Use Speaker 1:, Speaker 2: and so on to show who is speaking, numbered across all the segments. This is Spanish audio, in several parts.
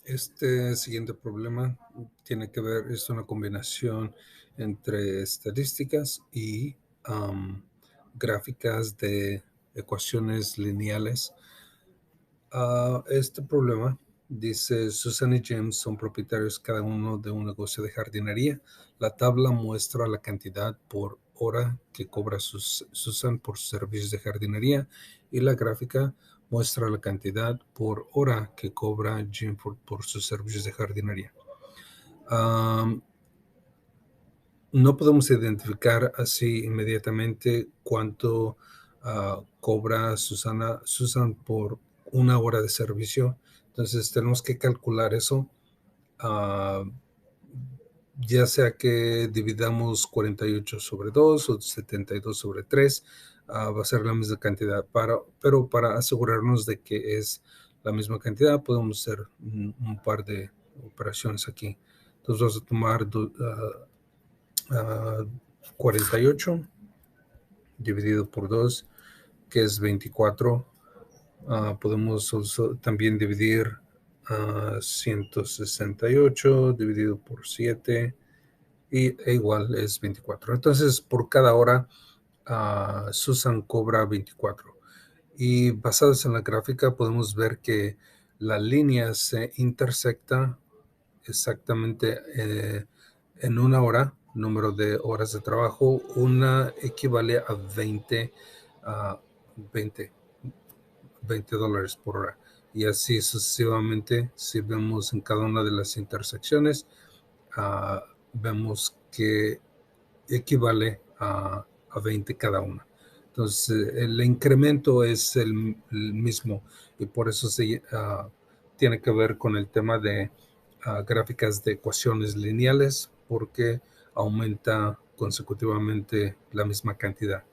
Speaker 1: Este siguiente problema tiene que ver, es una combinación entre estadísticas y am, gráficas de ecuaciones lineales. Este problema dice: Susan y James son propietarios cada uno de un negocio de jardinería. La tabla muestra la cantidad por hora que cobra Susan por sus servicios de jardinería, y la gráfica muestra la cantidad por hora que cobra Jim por sus servicios de jardinería. No podemos identificar así inmediatamente cuánto cobra Susan por una hora de servicio. Entonces tenemos que calcular eso, ah, ya sea que dividamos 48 sobre 2 o 72 sobre 3, va a ser la misma cantidad. Pero para asegurarnos de que es la misma cantidad, podemos hacer un par de operaciones aquí. Entonces vamos a tomar 48 dividido por 2, que es 24. Podemos también dividir 168 dividido por 7, e igual es 24. Entonces, por cada hora, Susan cobra 24. Y basados en la gráfica, podemos ver que la línea se intersecta exactamente en una hora, número de horas de trabajo. Una equivale a 20, a 20, $20 por hora. Y así sucesivamente, si vemos en cada una de las intersecciones, vemos que equivale a 20 cada una. Entonces, el incremento es el mismo, y por eso tiene que ver con el tema de gráficas de ecuaciones lineales, porque aumenta consecutivamente la misma cantidad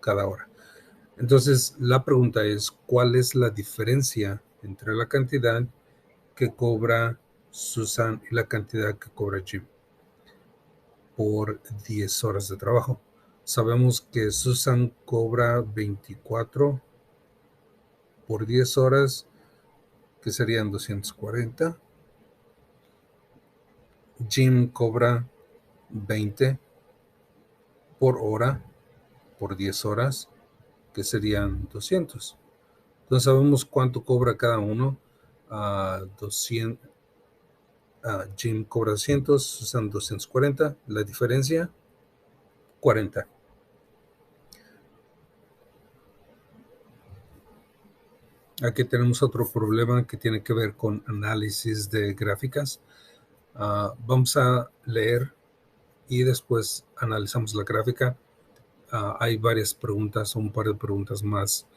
Speaker 1: cada hora. Entonces, la pregunta es: ¿cuál es la diferencia entre la cantidad que cobra Susan y la cantidad que cobra Jim por 10 horas de trabajo? Sabemos que Susan cobra 24 por 10 horas, que serían 240. Jim cobra 20 por hora por 10 horas, que serían 200. Entonces sabemos cuánto cobra cada uno. 200, Jim cobra 200, Susan 240. La diferencia, 40. Aquí tenemos otro problema que tiene que ver con análisis de gráficas. Vamos a leer y después analizamos la gráfica. Hay varias preguntas, un par de preguntas más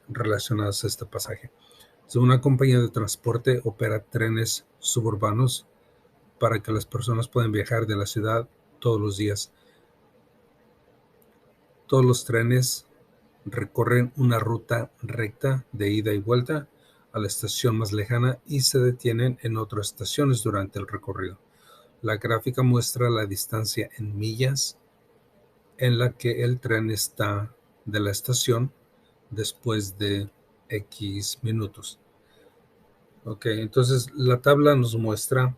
Speaker 1: relacionadas a este pasaje. Una compañía de transporte opera trenes suburbanos para que las personas puedan viajar de la ciudad todos los días. Todos los trenes recorren una ruta recta de ida y vuelta a la estación más lejana y se detienen en otras estaciones durante el recorrido. La gráfica muestra la distancia en millas en la que el tren está de la estación después de X minutos. Ok, entonces la tabla nos muestra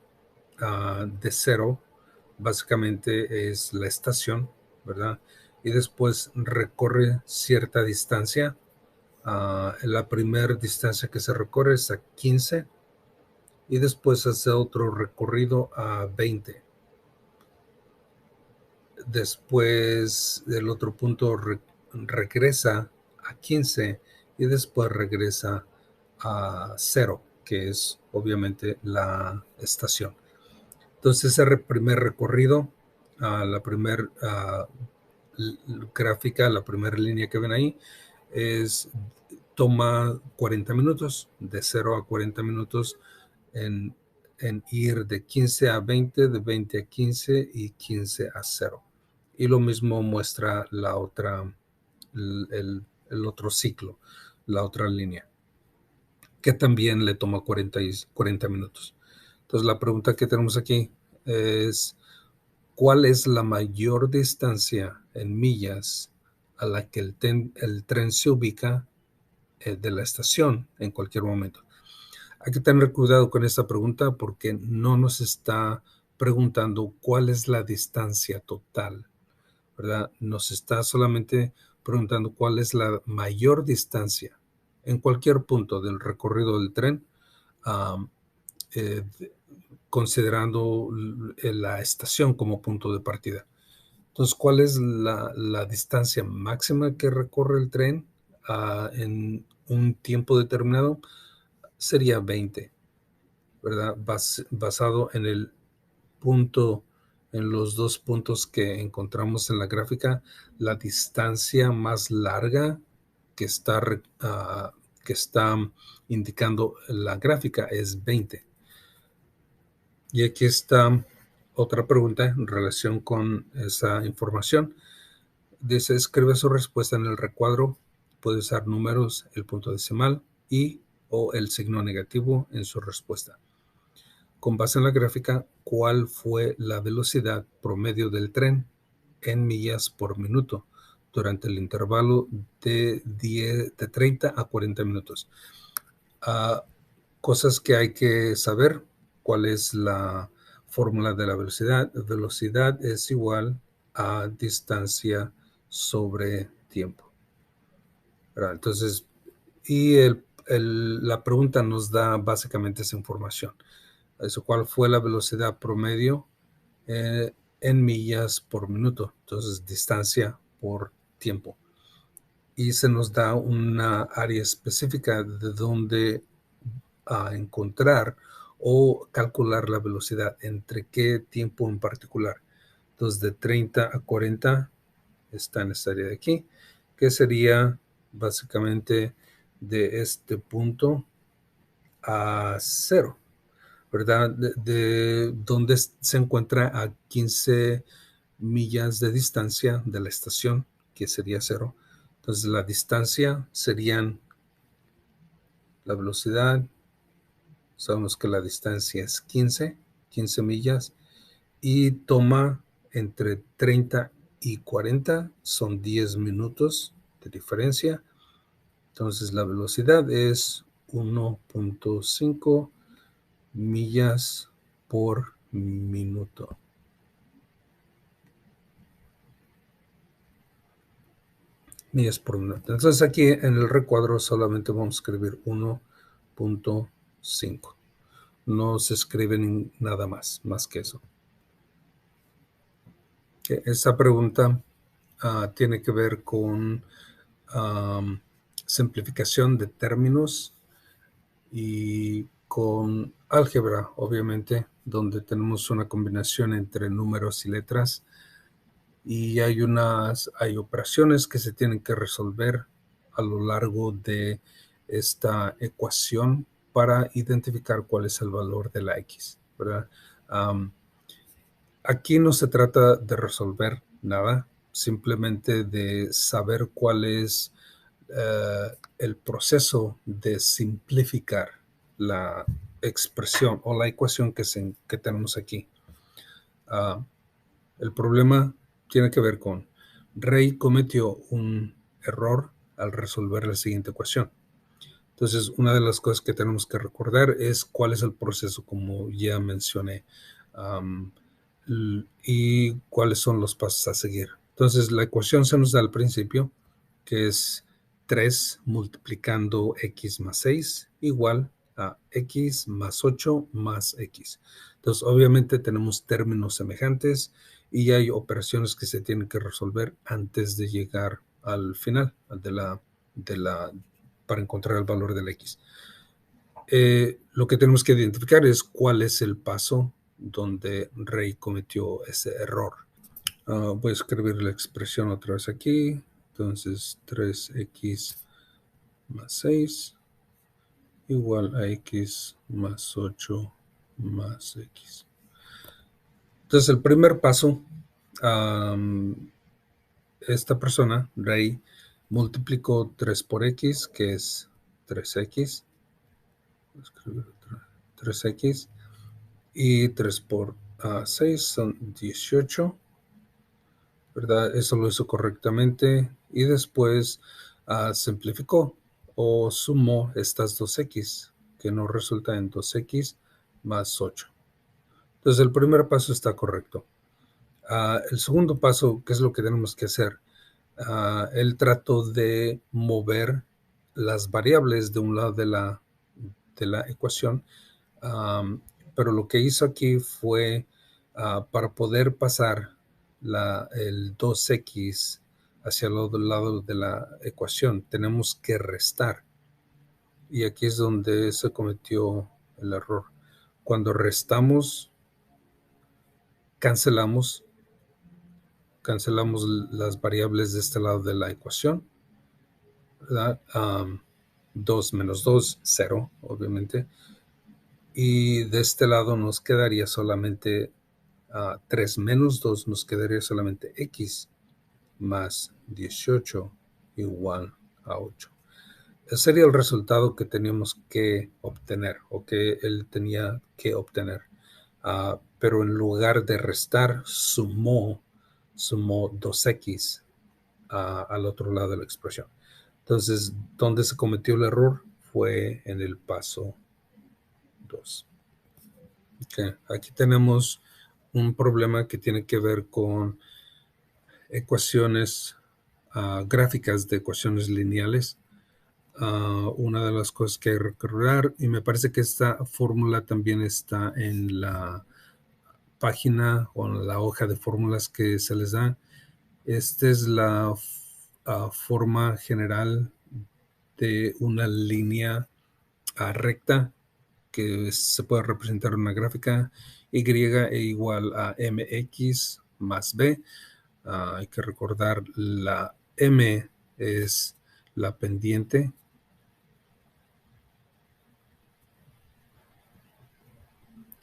Speaker 1: de 0, básicamente es la estación, ¿verdad? Y después recorre cierta distancia. La primera distancia que se recorre es a 15, y después hace otro recorrido a 20. Después del otro punto regresa a 15, y después regresa a 0, que es obviamente la estación. Entonces ese primer recorrido, la primera gráfica, la primera línea que ven ahí, toma 40 minutos, de 0 a 40 minutos en ir de 15 a 20, de 20 a 15 y 15 a 0. Y lo mismo muestra el otro ciclo, la otra línea, que también le toma 40 minutos. Entonces la pregunta que tenemos aquí es: ¿cuál es la mayor distancia en millas a la que el tren se ubica de la estación en cualquier momento? Hay que tener cuidado con esta pregunta porque no nos está preguntando cuál es la distancia total, ¿verdad? Nos está solamente preguntando cuál es la mayor distancia en cualquier punto del recorrido del tren, um, eh, considerando la estación como punto de partida. Entonces, ¿cuál es la distancia máxima que recorre el tren en un tiempo determinado? Sería 20, ¿verdad? Basado en el punto, en los dos puntos que encontramos en la gráfica, la distancia más larga que está, que está indicando la gráfica es 20. Y aquí está otra pregunta en relación con esa información. Dice, escribe su respuesta en el recuadro. Puede usar números, el punto decimal y o el signo negativo en su respuesta. Con base en la gráfica, ¿cuál fue la velocidad promedio del tren en millas por minuto durante el intervalo de 30 a 40 minutos? Cosas que hay que saber. ¿Cuál es la fórmula de la velocidad? Velocidad es igual a distancia sobre tiempo, ¿verdad? Entonces, y la pregunta nos da básicamente esa información. Eso, ¿cuál fue la velocidad promedio en millas por minuto? Entonces, distancia por tiempo. Y se nos da una área específica de donde encontrar o calcular la velocidad, entre qué tiempo en particular. Entonces, de 30 a 40 está en esta área de aquí, que sería básicamente de este punto a 0, ¿verdad? De donde se encuentra a 15 millas de distancia de la estación, que sería 0. Entonces, la distancia serían la velocidad. Sabemos que la distancia es 15 millas y toma entre 30 y 40, son 10 minutos de diferencia. Entonces la velocidad es 1.5 millas por minuto. Millas por minuto. Entonces aquí en el recuadro solamente vamos a escribir 1.5. No se escribe nada más que eso. Esta pregunta tiene que ver con simplificación de términos y con álgebra, obviamente, donde tenemos una combinación entre números y letras y hay operaciones que se tienen que resolver a lo largo de esta ecuación para identificar cuál es el valor de la X, ¿verdad? Aquí no se trata de resolver nada, simplemente de saber cuál es el proceso de simplificar la expresión o la ecuación que tenemos aquí. El problema tiene que ver con Ray cometió un error al resolver la siguiente ecuación. Entonces, una de las cosas que tenemos que recordar es cuál es el proceso, como ya mencioné, y cuáles son los pasos a seguir. Entonces, la ecuación se nos da al principio, que es 3 multiplicando x más 6 igual a x más 8 más x. Entonces, obviamente tenemos términos semejantes y hay operaciones que se tienen que resolver antes de llegar al final para encontrar el valor del x. Lo que tenemos que identificar es cuál es el paso donde Ray cometió ese error. Voy a escribir la expresión otra vez aquí. Entonces, 3x más 6 igual a x más 8 más x. Entonces, el primer paso, esta persona, Ray, multiplicó 3 por x, que es 3x. Voy a escribir 3x. Y 3 por 6 son 18, ¿verdad? Eso lo hizo correctamente. Y después simplificó o sumó estas dos x. que nos resulta en 2x más 8. Entonces el primer paso está correcto. El segundo paso, ¿qué es lo que tenemos que hacer? Él trató de mover las variables de un lado de la ecuación, pero lo que hizo aquí fue para poder pasar el 2x hacia el otro lado de la ecuación, tenemos que restar. Y aquí es donde se cometió el error. Cuando restamos, cancelamos las variables de este lado de la ecuación, ¿verdad? 2 menos 2, 0, obviamente. Y de este lado nos quedaría solamente 3 menos 2, nos quedaría solamente x más 18 igual a 8. Ese sería el resultado que teníamos que obtener o que él tenía que obtener. Pero en lugar de restar, sumó 2x al otro lado de la expresión. Entonces, ¿dónde se cometió el error? Fue en el paso 2. Okay. Aquí tenemos un problema que tiene que ver con ecuaciones gráficas de ecuaciones lineales. Una de las cosas que hay que recordar, y me parece que esta fórmula también está en la página o en la hoja de fórmulas que se les da. Esta es la forma general de una línea recta que se puede representar en una gráfica. Y e igual a mx más b. Hay que recordar, la m es la pendiente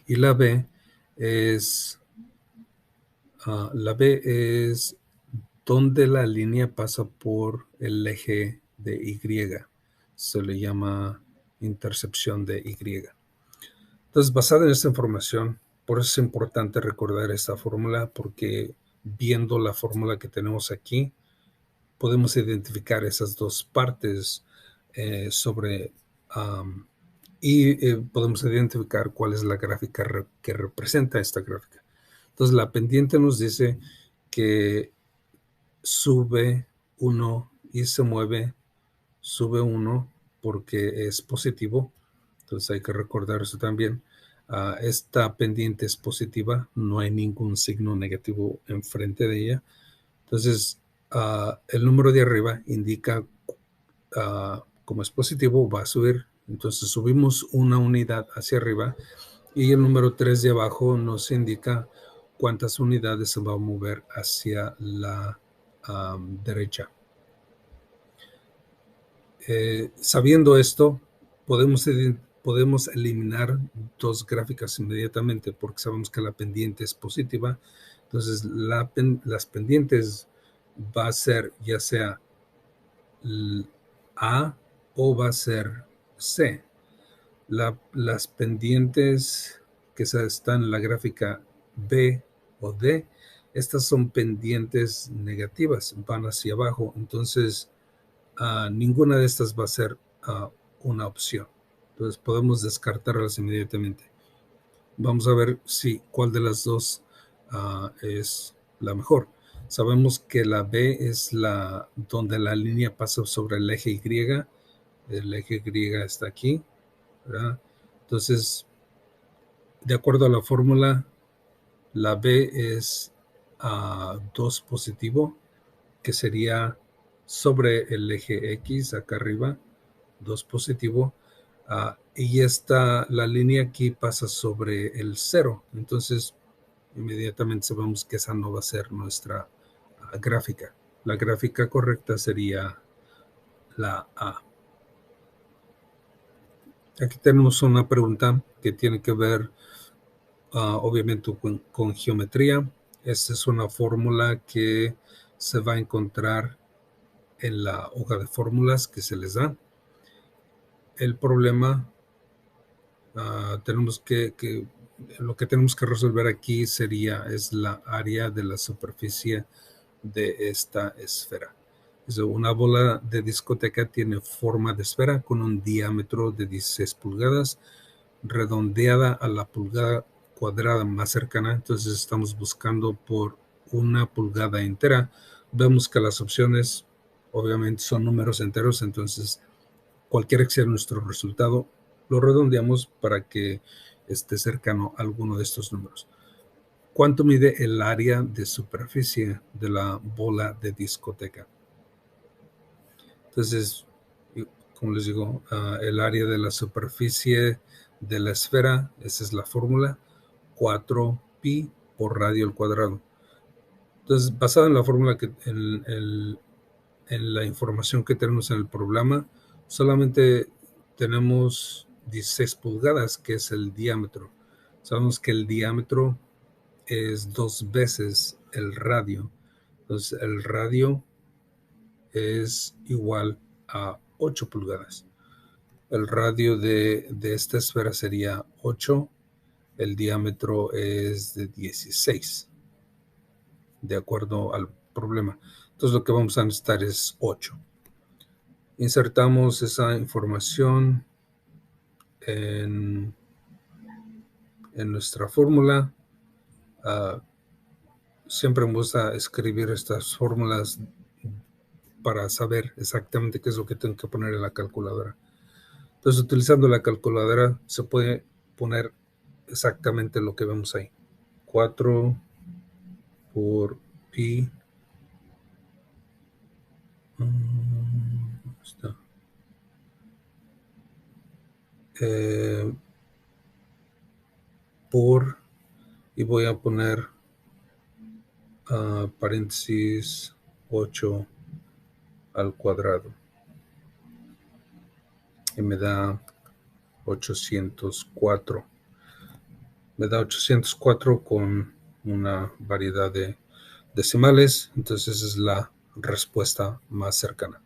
Speaker 1: y la b es donde la línea pasa por el eje de y. Se le llama intercepción de y. Entonces, basada en esta información, por eso es importante recordar esta fórmula, porque viendo la fórmula que tenemos aquí, podemos identificar esas dos partes y podemos identificar cuál es la gráfica que representa esta gráfica. Entonces, la pendiente nos dice que sube 1 y se mueve, sube 1 porque es positivo. Entonces hay que recordar eso también. Esta pendiente es positiva, no hay ningún signo negativo enfrente de ella. Entonces, el número de arriba indica, como es positivo, va a subir. Entonces subimos una unidad hacia arriba y el número 3 de abajo nos indica cuántas unidades se va a mover hacia la derecha. Sabiendo esto, podemos eliminar dos gráficas inmediatamente porque sabemos que la pendiente es positiva. Entonces, las pendientes va a ser ya sea A o va a ser C. Las pendientes que están en la gráfica B o D, estas son pendientes negativas, van hacia abajo. Entonces, ninguna de estas va a ser una opción. Entonces podemos descartarlas inmediatamente. Vamos a ver cuál de las dos es la mejor. Sabemos que la B es donde la línea pasa sobre el eje Y. El eje Y está aquí, ¿verdad? Entonces, de acuerdo a la fórmula, la B es 2 positivo, que sería sobre el eje X acá arriba, 2 positivo, y la línea aquí pasa sobre el 0. Entonces, inmediatamente sabemos que esa no va a ser nuestra gráfica. La gráfica correcta sería la A. Aquí tenemos una pregunta que tiene que ver, obviamente, con geometría. Esta es una fórmula que se va a encontrar en la hoja de fórmulas que se les da. El problema, lo que tenemos que resolver aquí es la área de la superficie de esta esfera. Una bola de discoteca tiene forma de esfera con un diámetro de 16 pulgadas, redondeada a la pulgada cuadrada más cercana. Entonces estamos buscando por una pulgada entera. Vemos que las opciones obviamente son números enteros, entonces cualquiera que sea nuestro resultado, lo redondeamos para que esté cercano a alguno de estos números. ¿Cuánto mide el área de superficie de la bola de discoteca? Entonces, como les digo, el área de la superficie de la esfera, esa es la fórmula, 4pi por radio al cuadrado. Entonces, basado en la fórmula en la información que tenemos en el programa, solamente tenemos 16 pulgadas, que es el diámetro. Sabemos que el diámetro es 2 veces el radio. Entonces, el radio es igual a 8 pulgadas. El radio de esta esfera sería 8, el diámetro es de 16, de acuerdo al problema. Entonces lo que vamos a necesitar es 8. Insertamos esa información en nuestra fórmula. Siempre me gusta escribir estas fórmulas para saber exactamente qué es lo que tengo que poner en la calculadora. Entonces, utilizando la calculadora se puede poner exactamente lo que vemos ahí. 4 por pi. Está. Por, y voy a poner paréntesis 8 al cuadrado. Y me da 804. Me da 804 con una variedad de decimales. Entonces es la respuesta más cercana.